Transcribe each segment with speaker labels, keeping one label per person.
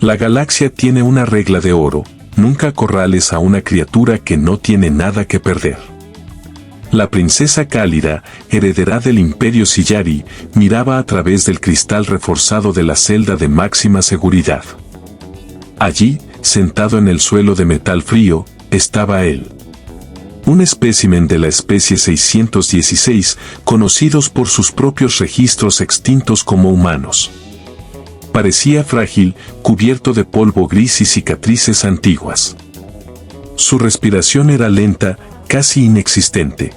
Speaker 1: La galaxia tiene una regla de oro: nunca acorrales a una criatura que no tiene nada que perder. La princesa Cálida, heredera del imperio Sillari, miraba a través del cristal reforzado de la celda de máxima seguridad. Allí, sentado en el suelo de metal frío, estaba él. Un espécimen de la especie 616, conocidos por sus propios registros extintos como humanos. Parecía frágil, cubierto de polvo gris y cicatrices antiguas. Su respiración era lenta, casi inexistente.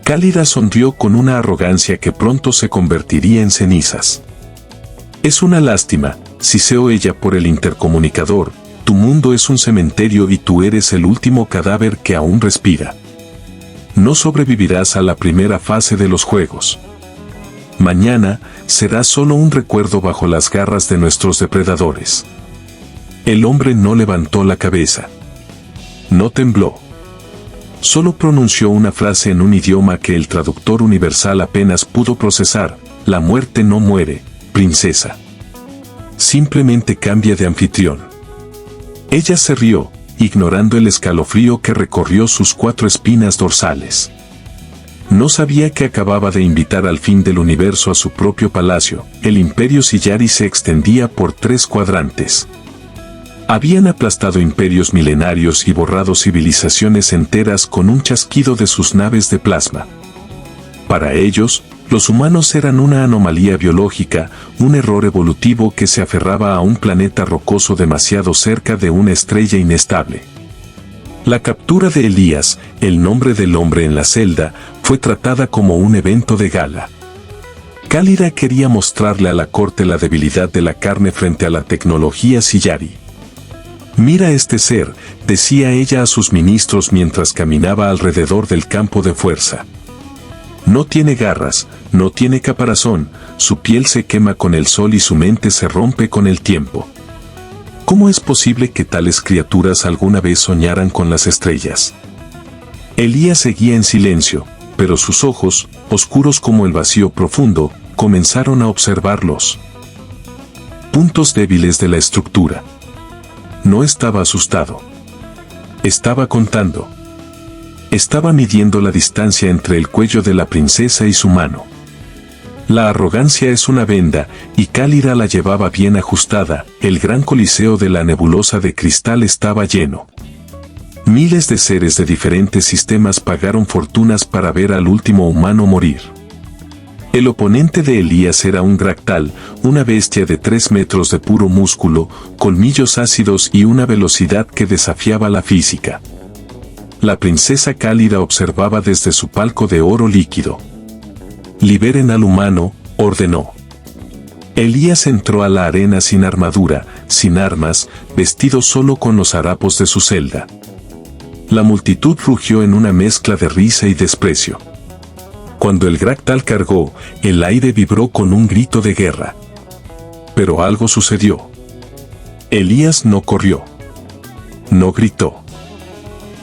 Speaker 1: Cálida sonrió con una arrogancia que pronto se convertiría en cenizas. «Es una lástima», siseó ella por el intercomunicador, «tu mundo es un cementerio y tú eres el último cadáver que aún respira. No sobrevivirás a la primera fase de los juegos. Mañana serás solo un recuerdo bajo las garras de nuestros depredadores». El hombre no levantó la cabeza. No tembló. Solo pronunció una frase en un idioma que el traductor universal apenas pudo procesar: «La muerte no muere, princesa. Simplemente cambia de anfitrión». Ella se rió, ignorando el escalofrío que recorrió sus 4 espinas dorsales. No sabía que acababa de invitar al fin del universo a su propio palacio. El imperio Sillari se extendía por 3 cuadrantes. Habían aplastado imperios milenarios y borrado civilizaciones enteras con un chasquido de sus naves de plasma. Para ellos, los humanos eran una anomalía biológica, un error evolutivo que se aferraba a un planeta rocoso demasiado cerca de una estrella inestable. La captura de Elías, el nombre del hombre en la celda, fue tratada como un evento de gala. Cálida quería mostrarle a la corte la debilidad de la carne frente a la tecnología Sillari. «Mira este ser», decía ella a sus ministros mientras caminaba alrededor del campo de fuerza. «No tiene garras, no tiene caparazón, su piel se quema con el sol y su mente se rompe con el tiempo. ¿Cómo es posible que tales criaturas alguna vez soñaran con las estrellas?» Elías seguía en silencio, pero sus ojos, oscuros como el vacío profundo, comenzaron a observar los puntos débiles de la estructura. No estaba asustado. Estaba contando. Estaba midiendo la distancia entre el cuello de la princesa y su mano. La arrogancia es una venda, y Cálida la llevaba bien ajustada. El gran coliseo de la nebulosa de cristal estaba lleno. Miles de seres de diferentes sistemas pagaron fortunas para ver al último humano morir. El oponente de Elías era un Gractal, una bestia de 3 metros de puro músculo, colmillos ácidos y una velocidad que desafiaba la física. La princesa Cálida observaba desde su palco de oro líquido. «Liberen al humano», ordenó. Elías entró a la arena sin armadura, sin armas, vestido solo con los harapos de su celda. La multitud rugió en una mezcla de risa y desprecio. Cuando el Gractal cargó, el aire vibró con un grito de guerra. Pero algo sucedió. Elías no corrió. No gritó.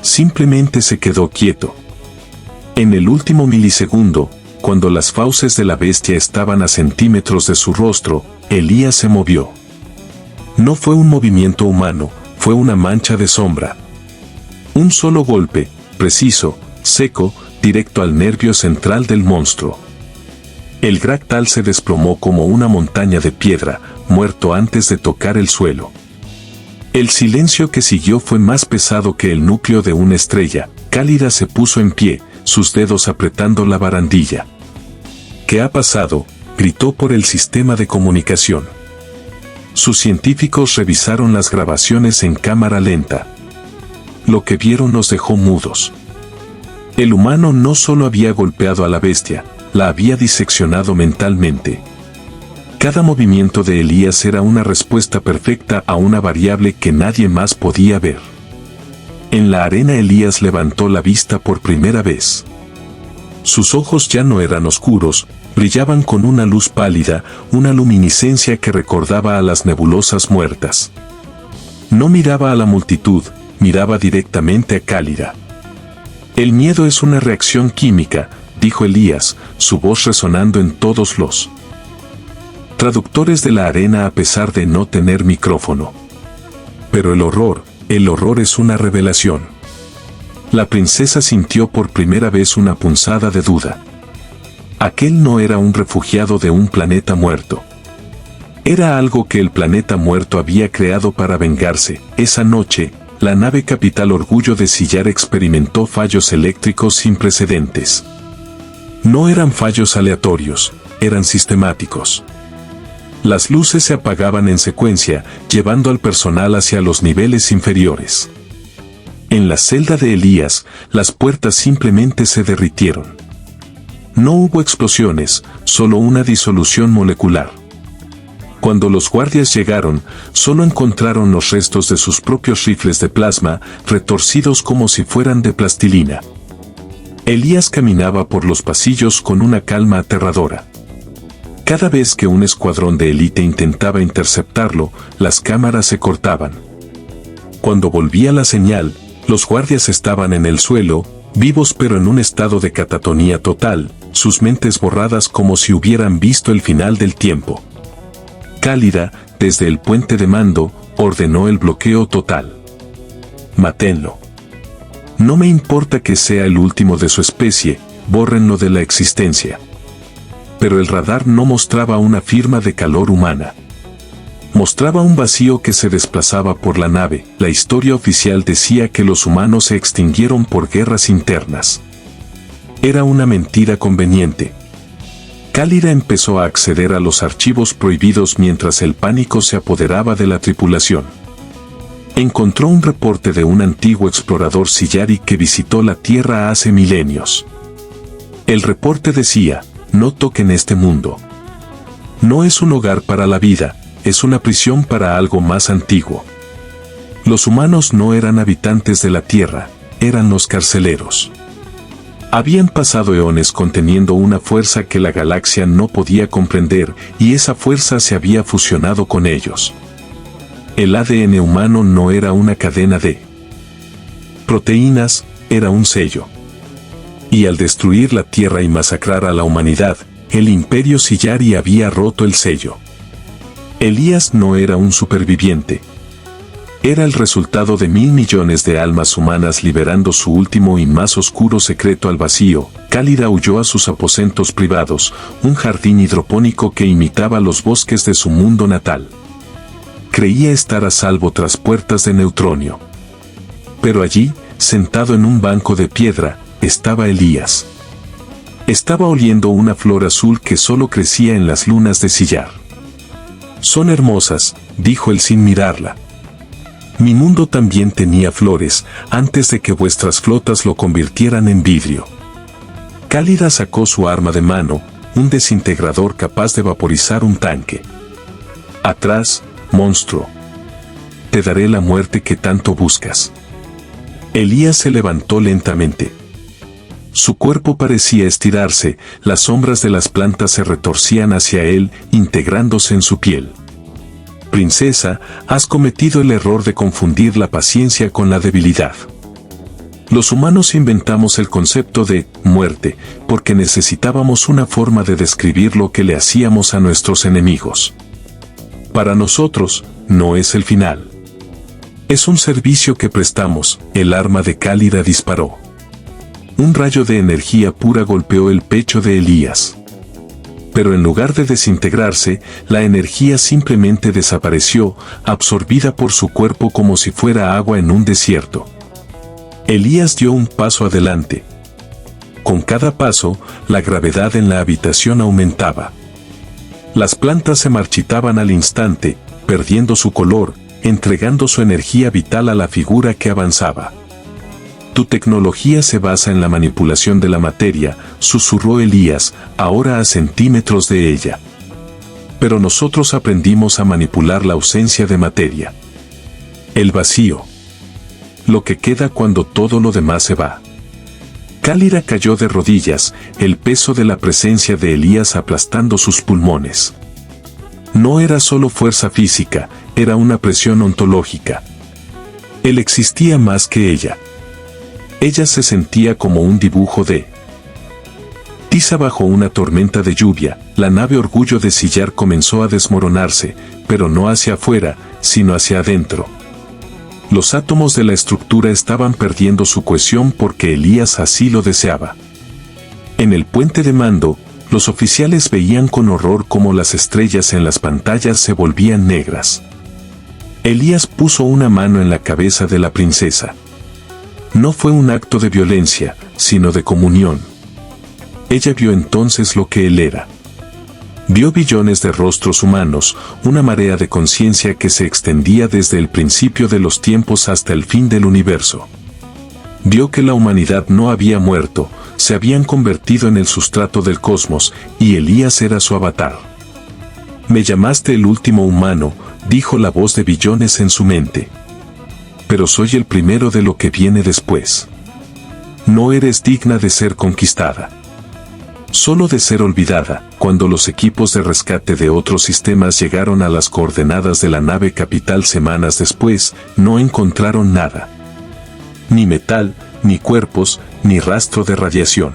Speaker 1: Simplemente se quedó quieto. En el último milisegundo, cuando las fauces de la bestia estaban a centímetros de su rostro, Elías se movió. No fue un movimiento humano, fue una mancha de sombra. Un solo golpe, preciso, seco, directo al nervio central del monstruo. El Gractal se desplomó como una montaña de piedra, muerto antes de tocar el suelo. El silencio que siguió fue más pesado que el núcleo de una estrella. Cálida se puso en pie, sus dedos apretando la barandilla. «¿Qué ha pasado?», gritó por el sistema de comunicación. Sus científicos revisaron las grabaciones en cámara lenta. Lo que vieron los dejó mudos. El humano no solo había golpeado a la bestia, la había diseccionado mentalmente. Cada movimiento de Elías era una respuesta perfecta a una variable que nadie más podía ver. En la arena Elías levantó la vista por primera vez. Sus ojos ya no eran oscuros, brillaban con una luz pálida, una luminiscencia que recordaba a las nebulosas muertas. No miraba a la multitud, miraba directamente a Cálida. «El miedo es una reacción química», dijo Elías, su voz resonando en todos los traductores de la arena a pesar de no tener micrófono. Pero el horror es una revelación. La princesa sintió por primera vez una punzada de duda. Aquel no era un refugiado de un planeta muerto. Era algo que el planeta muerto había creado para vengarse. Esa noche, la nave capital Orgullo de Sillar experimentó fallos eléctricos sin precedentes. No eran fallos aleatorios, eran sistemáticos. Las luces se apagaban en secuencia, llevando al personal hacia los niveles inferiores. En la celda de Elías, las puertas simplemente se derritieron. No hubo explosiones, solo una disolución molecular. Cuando los guardias llegaron, solo encontraron los restos de sus propios rifles de plasma, retorcidos como si fueran de plastilina. Elías caminaba por los pasillos con una calma aterradora. Cada vez que un escuadrón de élite intentaba interceptarlo, las cámaras se cortaban. Cuando volvía la señal, los guardias estaban en el suelo, vivos pero en un estado de catatonía total, sus mentes borradas como si hubieran visto el final del tiempo. Cálida, desde el puente de mando, ordenó el bloqueo total. Mátenlo. No me importa que sea el último de su especie, bórrenlo de la existencia. Pero el radar no mostraba una firma de calor humana. Mostraba un vacío que se desplazaba por la nave. La historia oficial decía que los humanos se extinguieron por guerras internas. Era una mentira conveniente. Cálida empezó a acceder a los archivos prohibidos mientras el pánico se apoderaba de la tripulación. Encontró un reporte de un antiguo explorador Sillari que visitó la Tierra hace milenios. El reporte decía: no toquen este mundo. No es un hogar para la vida, es una prisión para algo más antiguo. Los humanos no eran habitantes de la Tierra, eran los carceleros. Habían pasado eones conteniendo una fuerza que la galaxia no podía comprender, y esa fuerza se había fusionado con ellos. El ADN humano no era una cadena de proteínas, era un sello. Y al destruir la Tierra y masacrar a la humanidad, el Imperio Sillari había roto el sello. Elías no era un superviviente. Era el resultado de 1.000 millones de almas humanas liberando su último y más oscuro secreto al vacío. Cálida huyó a sus aposentos privados, un jardín hidropónico que imitaba los bosques de su mundo natal. Creía estar a salvo tras puertas de neutronio. Pero allí, sentado en un banco de piedra, estaba Elías. Estaba oliendo una flor azul que solo crecía en las lunas de Sillar. «Son hermosas», dijo él sin mirarla. «Mi mundo también tenía flores, antes de que vuestras flotas lo convirtieran en vidrio». Cálida sacó su arma de mano, un desintegrador capaz de vaporizar un tanque. «Atrás, monstruo. Te daré la muerte que tanto buscas». Elías se levantó lentamente. Su cuerpo parecía estirarse, las sombras de las plantas se retorcían hacia él, integrándose en su piel. «Princesa, has cometido el error de confundir la paciencia con la debilidad. Los humanos inventamos el concepto de muerte, porque necesitábamos una forma de describir lo que le hacíamos a nuestros enemigos. Para nosotros, no es el final. Es un servicio que prestamos». El arma de Cálida disparó. Un rayo de energía pura golpeó el pecho de Elías. Pero en lugar de desintegrarse, la energía simplemente desapareció, absorbida por su cuerpo como si fuera agua en un desierto. Elías dio un paso adelante. Con cada paso, la gravedad en la habitación aumentaba. Las plantas se marchitaban al instante, perdiendo su color, entregando su energía vital a la figura que avanzaba. «Tu tecnología se basa en la manipulación de la materia», susurró Elías, ahora a centímetros de ella. «Pero nosotros aprendimos a manipular la ausencia de materia. El vacío. Lo que queda cuando todo lo demás se va». Cálida cayó de rodillas, el peso de la presencia de Elías aplastando sus pulmones. No era solo fuerza física, era una presión ontológica. Él existía más que ella. Ella se sentía como un dibujo de Tiza bajo una tormenta de lluvia, la nave Orgullo de Sillar comenzó a desmoronarse, pero no hacia afuera, sino hacia adentro. Los átomos de la estructura estaban perdiendo su cohesión porque Elías así lo deseaba. En el puente de mando, los oficiales veían con horror cómo las estrellas en las pantallas se volvían negras. Elías puso una mano en la cabeza de la princesa. No fue un acto de violencia, sino de comunión. Ella vio entonces lo que él era. Vio billones de rostros humanos, una marea de conciencia que se extendía desde el principio de los tiempos hasta el fin del universo. Vio que la humanidad no había muerto, se habían convertido en el sustrato del cosmos, y Elías era su avatar. «Me llamaste el último humano», dijo la voz de billones en su mente. «Pero soy el primero de lo que viene después. No eres digna de ser conquistada. Solo de ser olvidada». Cuando los equipos de rescate de otros sistemas llegaron a las coordenadas de la nave capital semanas después, no encontraron nada. Ni metal, ni cuerpos, ni rastro de radiación.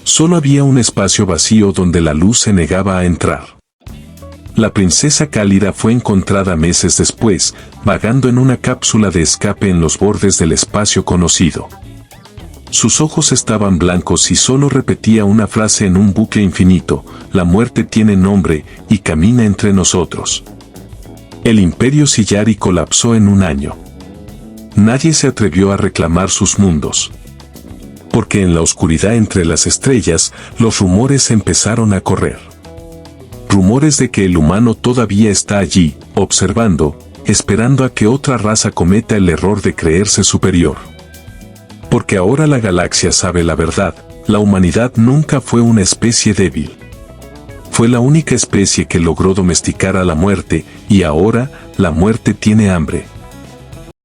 Speaker 1: Solo había un espacio vacío donde la luz se negaba a entrar. La princesa Cálida fue encontrada meses después, vagando en una cápsula de escape en los bordes del espacio conocido. Sus ojos estaban blancos y solo repetía una frase en un bucle infinito: «La muerte tiene nombre y camina entre nosotros». El imperio Sillari colapsó en un año. Nadie se atrevió a reclamar sus mundos. Porque en la oscuridad entre las estrellas, los rumores empezaron a correr. Rumores de que el humano todavía está allí, observando, esperando a que otra raza cometa el error de creerse superior. Porque ahora la galaxia sabe la verdad, la humanidad nunca fue una especie débil. Fue la única especie que logró domesticar a la muerte, y ahora, la muerte tiene hambre.